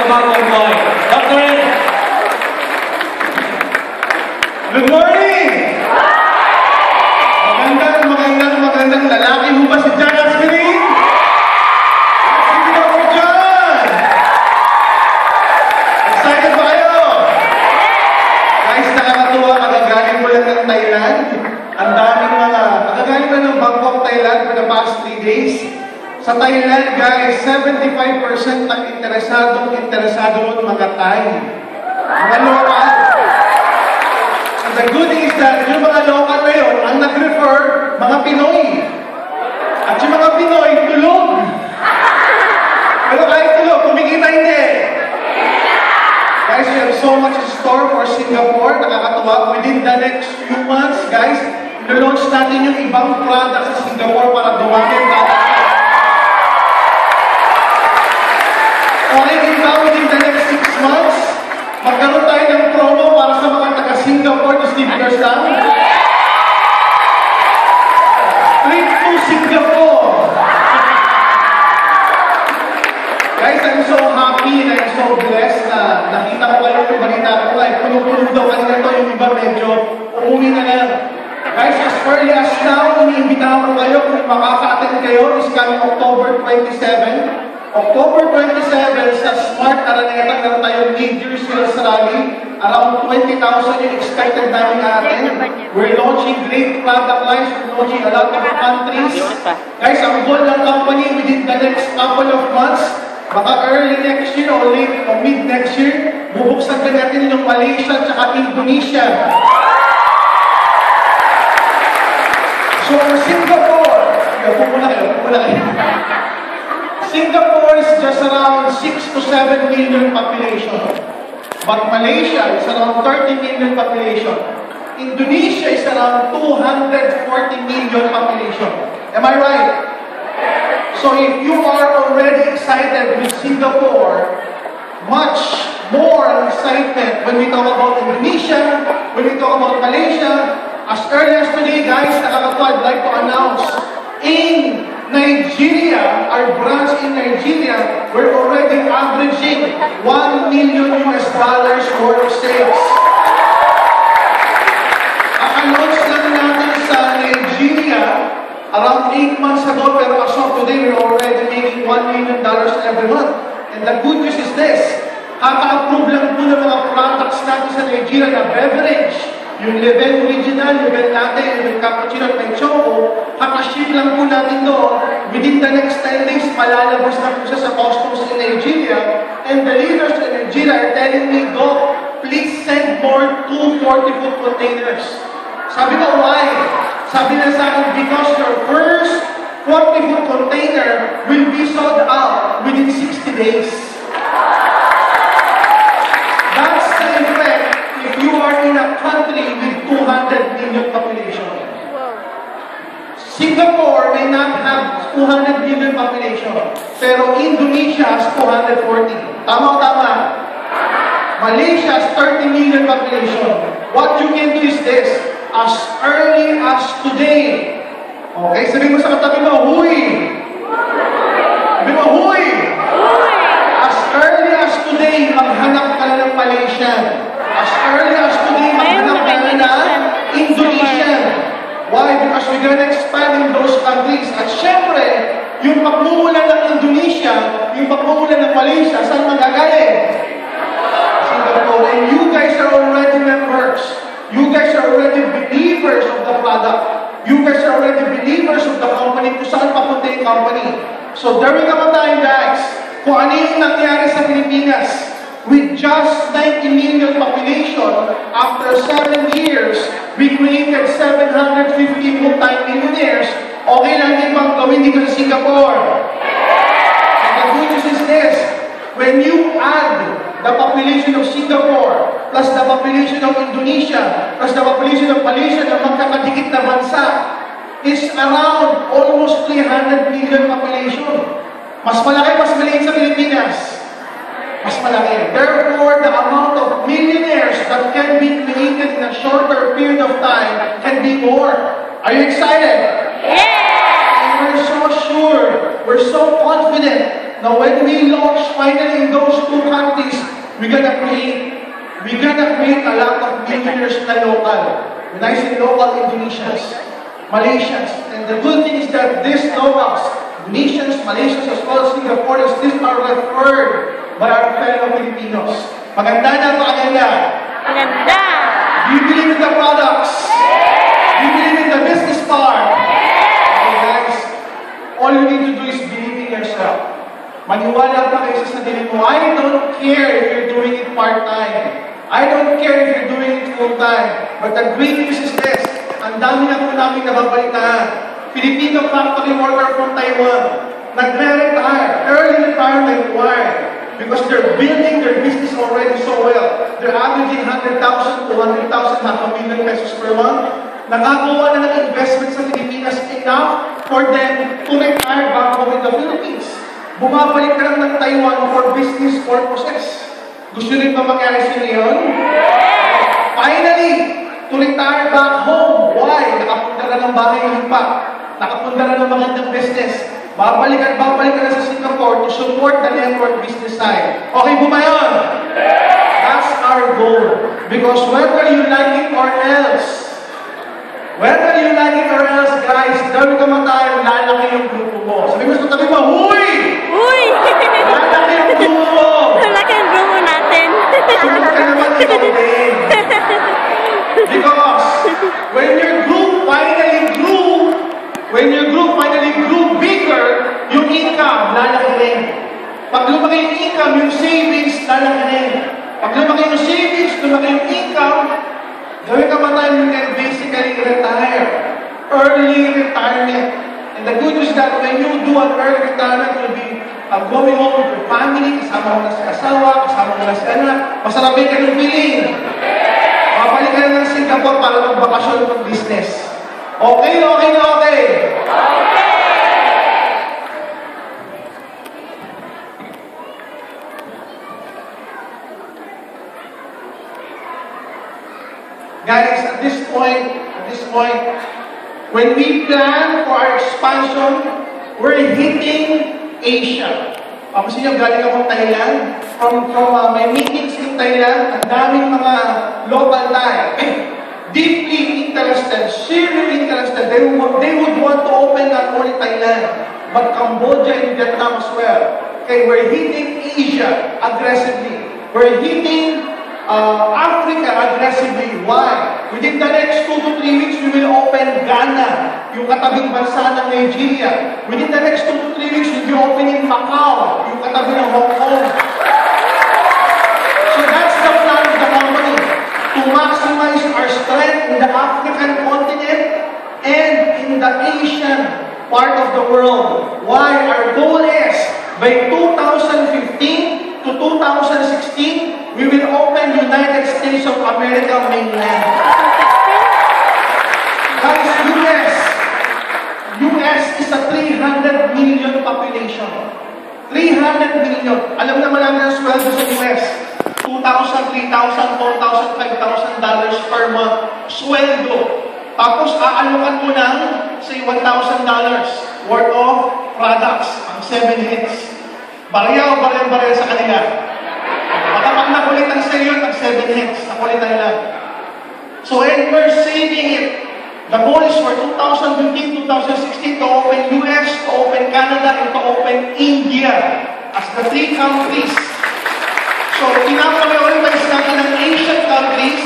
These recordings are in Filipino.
bagong buhay. Dr. Good morning! Magandang lalaki mo ba si John Askerin? Sige na po dyan! Excited ba kayo? Guys, nakakatuwa, magagaling mo lang ng Thailand. Ang daming magagaling mo ng Bangkok, Thailand for the past 3 days. Sa Thailand, guys, 75% ng interesado mo mga Thai. Mga local. And the good thing is that yung mga local na yun, ang nag-refer, mga Pinoy. At yung mga Pinoy, tulog. Pero kahit tulog, kumikita hindi. Guys, we have so much in store for Singapore. Nakakatuwa. Within the next few months, guys, i-launch natin yung ibang product sa Singapore para dumami yung product. Okay, din ba within the next 6 months, magkaroon tayo ng promo para sa mga taga-Singapore to Steve Gerstang? Trip to Singapore! Guys, I'm so happy and I'm so blessed na nakita ko kayo yung balita ko. Like, puno-puno daw kanina to, yung iba medyo umuwi na lang. Guys, as early as now, iniimbitahan ko kayo kung makaka-attend kayo is coming October 27. October 27, sa Smart Araneta, meron tayong major sales rally. Around 20,000 yung expected namin natin. We're launching great product lines. We're launching a lot of countries. Guys, ang goal ng company within the next couple of months, baka early next year o late o mid next year, bubuksan ka natin yung Malaysia at Indonesia. So, Singapore, Singapore is just around 6 to 7 million population. But Malaysia is around 30 million population. Indonesia is around 240 million population. Am I right? So if you are already excited with Singapore, much more excitement when we talk about Indonesia, when we talk about Malaysia. As early as today, guys, I'd like to announce in Nigeria, our branch in Nigeria, we're already averaging $1 million worth of sales. Ang-launch lang natin sa Nigeria around 8 months ago, pero as of today, we're already making $1 million every month. And the good news is this, kaka-approve lang po ng mga products natin sa Nigeria na beverage. Yung level original, level natin, yung cappuccino at may choco, kakaship lang po natin doon. Within the next 10 days, malalabas na po siya sa customs in Nigeria. And the leaders in Nigeria are telling me, Doc, please send more 240 food containers. Sabi ko, why? Sabi na sa akin, because your first 40 food container will be sold out within 60 days. That's the effect if you are in a country with 200 million population. Singapore may not have 200 million population, pero Indonesia has 240. Tama o tama? Malaysia has 30 million population. What you can do is this, as early as today. Okay, sabihin mo sa katabi mo, huy! Sabihin mo, huy! As early as today, maghanap ka ng Malaysian. As early as today, maghanap ka ng Indonesian. Why? Because we're gonna expand in those countries. At syempre, yung pagmumulan ng Indonesia, yung pagmumulan ng Malaysia, saan magagaling? Singapore. And you guys are already members. You guys are already believers of the product. You guys are already believers of the company kung saan papunta yung company. So during our time, guys, kung ano yung nangyari sa Pilipinas, with just 90 million population, after 7 years, we created 750 multi-millionaires. Okay lang din bang gawin dito sa Singapore? And the good news is this, when you add the population of Singapore, plus the population of Indonesia, plus the population of Malaysia na magkakadikit na bansa, is around almost 300 million population. Mas malaki, mas maliit sa Pilipinas. Mas malaki. Therefore, the amount of millionaires that can be created in a shorter period of time can be more. Are you excited? Yeah! And we're so sure, we're so confident Now when we launch finally in those two countries, we're gonna create a lot of millionaires na local. When I say local, Indonesians, Malaysians. And the good thing is that these locals, Indonesians, Malaysians, as well as Singaporeans, these are referred by our fellow Filipinos. Maganda na, maganda. Maganda! Do you believe in the products? Do you believe in the business part? Okay guys, all you need to do is believe in yourself. Maniwala pa kayo sa sarili mo. I don't care if you're doing it part-time. I don't care if you're doing it full-time. But the great news is this, ang dami na po namin nababalitaan. Filipino factory worker from Taiwan, nagre-retire, early retirement. Why? Because they're building their business already so well. They're averaging 100,000 to 100,000, half a million pesos per month. Nakagawa na ng investment sa Pilipinas enough for them to retire back home in the Philippines. Bumabalik ka lang ng Taiwan for business purposes. Gusto rin ba mangyari sa inyo yun? Finally, to retire back home. Why? Nakapunta na ng bahay lupa. Nakapunta na ng magandang business. Babalik ka na sa Singapore to support the network business side. Okay po ba yun? That's our goal. Because whether you like it or else, guys, gawin ka man tayo, lalaki yung grupo mo. Sabi mo sa tabi mo, huy! Uy! Lalaki yung grupo mo! Lalaki yung grupo natin. Sumunod ka naman ikaw din. Because when your group finally grew bigger, yung income, lalaki rin. Pag lumaki yung income, yung savings, lalaki rin. Pag lumaki yung savings, lumaki yung income, gawin ka ba tayo, you can basically retire. Early retirement. And the good news is that when you do an early retirement, you'll be going home with your family, kasama mo na sa asawa, kasama mo na sa anak, masarap ka ng feeling. Mabalik ka na ng Singapore para magbakasyon ng business. Okay. Guys, at this point, when we plan for our expansion, we're hitting Asia. Kasi yung galing akong Thailand, from my meetings in Thailand, ang daming mga local Thai, deeply interested, seriously interested. They would want to open not only Thailand, but Cambodia and Vietnam as well. Okay, we're hitting Asia aggressively. We're hitting Africa aggressively. Why? Within the next 2 to 3 weeks, we will open Ghana, yung katabing bansa ng Nigeria. Within the next 2 to 3 weeks, we'll be opening Macau, yung katabi ng Hong Kong. So that's the plan of the company, to maximize our strength in the African continent and in the Asian part of the world. Why? Our goal is, by 2015 to 2016, we will open United States of America mainland. Guys, US is a 300 million population. 300 million. Alam naman namin ang sweldo sa US. $2,000, $3,000, $4,000, $5,000 per month. Sweldo. Tapos aalokan mo ng, say, $1,000 worth of products, ang 7 hits. Barya o barya sa kanila. Baka pag nakulitan sa iyo, ng 7 hits, nakulitan lang. So, and we're saving it. The goal is for 2015, 2016 to open US, to open Canada, and to open India as the 3 countries. So, pinaprioritize natin ang Asian countries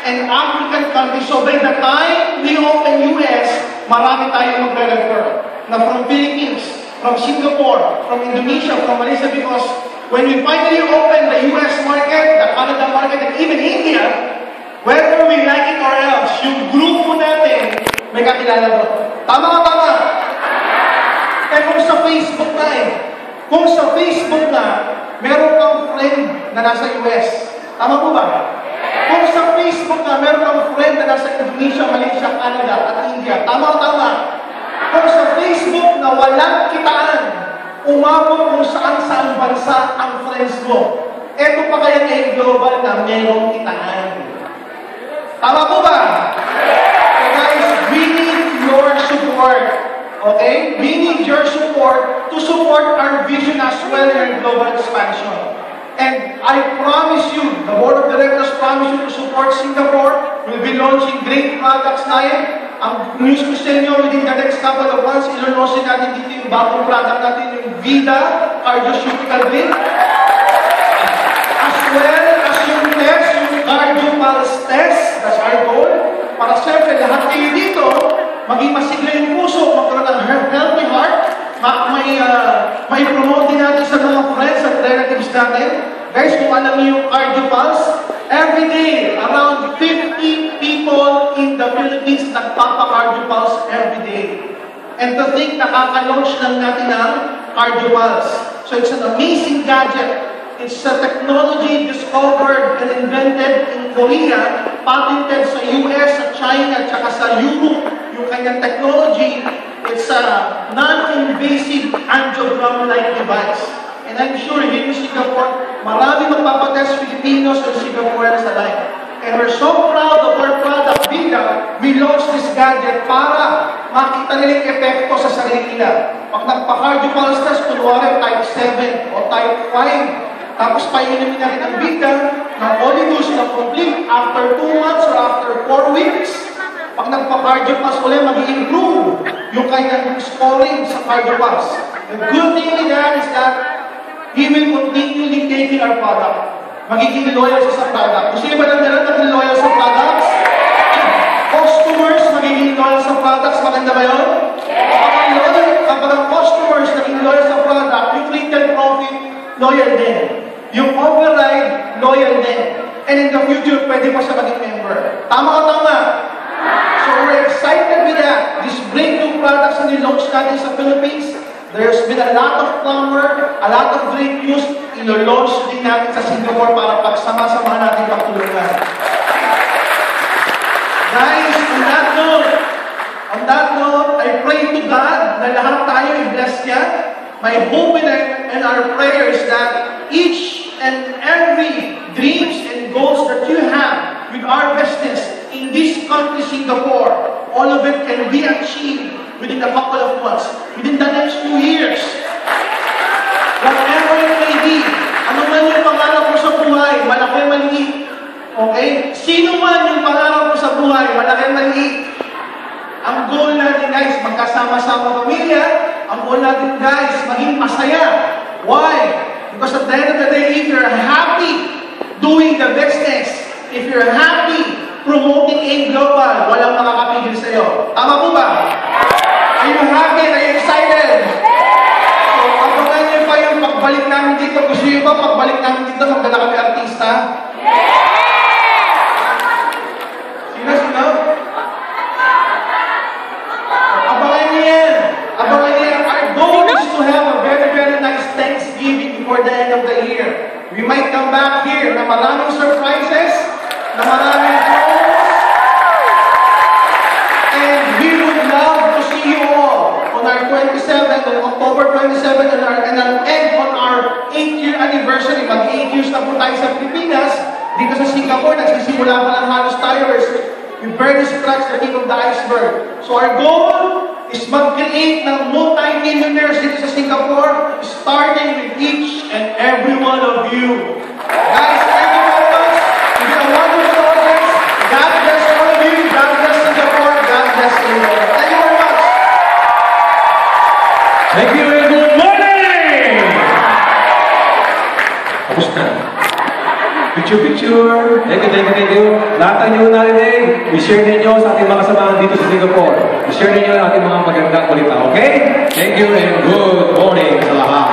and African countries. So, by the time we open US, marami tayong magre-refer na from Philippines, from Singapore, from Indonesia, from Malaysia, because when we finally open the US market, the Canada market, and even India, whether we like it or else, yung grupo natin, may kakilala mo. Tama ka, tama? Eh kung sa Facebook na meron kang friend na nasa US, tama po ba? Kung sa Facebook na meron kang friend na nasa Indonesia, Malaysia, Canada, at India, tama o tama? Kung sa Facebook na walang kitaan, umabot kung saan-saan bansa ang friends mo. Ito pa kaya ngayon global na merong kitaan. Tama po ba? So guys, we need your support. Okay? We need your support to support our vision as well expansion. And I promise you, the board of directors promise you to support Singapore. We'll be launching great products na yan. Ang news ko sa inyo, within the next couple of months, ilolosin natin dito yung bagong product natin, yung Vida Cardioceutical Drink. As well as yung test, yung Cardio Pulse Test. That's our goal. Para siyempre, lahat kayo dito, maging masigla yung puso, magkaroon ng healthy heart, may promote din natin sa mga friends at relatives natin. Guys, kung alam niyo yung Cardio Pulse, every day, around 50 people in the Philippines nagpapa-Cardio Pulse every day. And to think, nakaka-launch lang natin ang Cardio Pulse. So it's an amazing gadget. It's a technology discovered and invented in Korea, patented sa US, sa China, at saka sa Europe. Yung kanyang technology, it's a non-invasive angiogram-like device. And I'm sure here in Singapore, marami magpapatest Filipinos and Singaporeans alike. And we're so proud of our product, Vida. We launched this gadget para makita nila yung epekto sa sarili nila. Pag nagpa-cardio pulse test, kunwari type 7 o type 5, tapos painumin natin ang Vida ng Olidus na complete after 2 months or after 4 weeks. Pag nagpa-cardio pulse ulit, mag-i-improve yung kanyang scoring sa cardio pulse. The good thing with that is that he will continually taking our product. Magiging loyal sa product. Gusto niyo ba lang ganun maging loyal sa products? Customers magiging loyal sa products. Maganda ba yun? Kapag ang customers naging loyal sa product, yung retail profit, loyal din. Yung override, loyal din. And in the future, pwede pa siya maging member. Tama o tama? So we're excited with that. These breakthrough products na nilaunch natin sa Philippines, there's been a lot of clamor, a lot of great news. Ilo-launch din natin sa Singapore para pagsama-samahan natin pagtulungan. Guys, on that note, I pray to God na lahat tayo i-bless niya. My hope and our prayer is that each and every dreams and goals that you have with our business in this country, Singapore, all of it can be achieved within a couple of months, within the next 2 years. Whatever it may be, ano man yung pangarap mo sa buhay, malaki maliit. Okay? Sino man yung pangarap mo sa buhay, malaki maliit. Ang goal natin guys, magkasama-sama pamilya. Ang goal natin guys, maging masaya. Why? Because at the end of the day, if you're happy doing the business, if you're happy promoting AIM Global, walang makakapigil sa'yo. Tama po ba? Are you happy? Are you excited? So, abangan niyo pa yung pagbalik namin dito. Gusto niyo ba pagbalik namin dito, magdala kami artista? Sino? Abangan niyo yan. Abangan niyo yan. Our goal is to have a very, very nice Thanksgiving before the end of the year. We might come back here na maraming surprises, na maraming phones, and we would love to see you all on our 27th, on October 27th, and I'll end on our 8th-year anniversary. Mag-8 years na po tayo sa Pilipinas. Dito sa Singapore, nagsisimula pa lang halos tayo. We barely scratch the tip of the iceberg. So our goal is mag-create ng multi-millionaires dito sa Singapore, starting with each and every one of you. Guys, thank you very much. It's been a wonderful audience. God bless all of you. God bless Singapore. God bless Singapore. Thank you very much. Thank you and good morning! Tapos na. Picture. Thank you. Lahat ng inyong narinig, i-share ninyo sa ating mga kasamahan dito sa Singapore. I-share ninyo ang ating mga magandang balita, okay? Thank you and good morning sa lahat.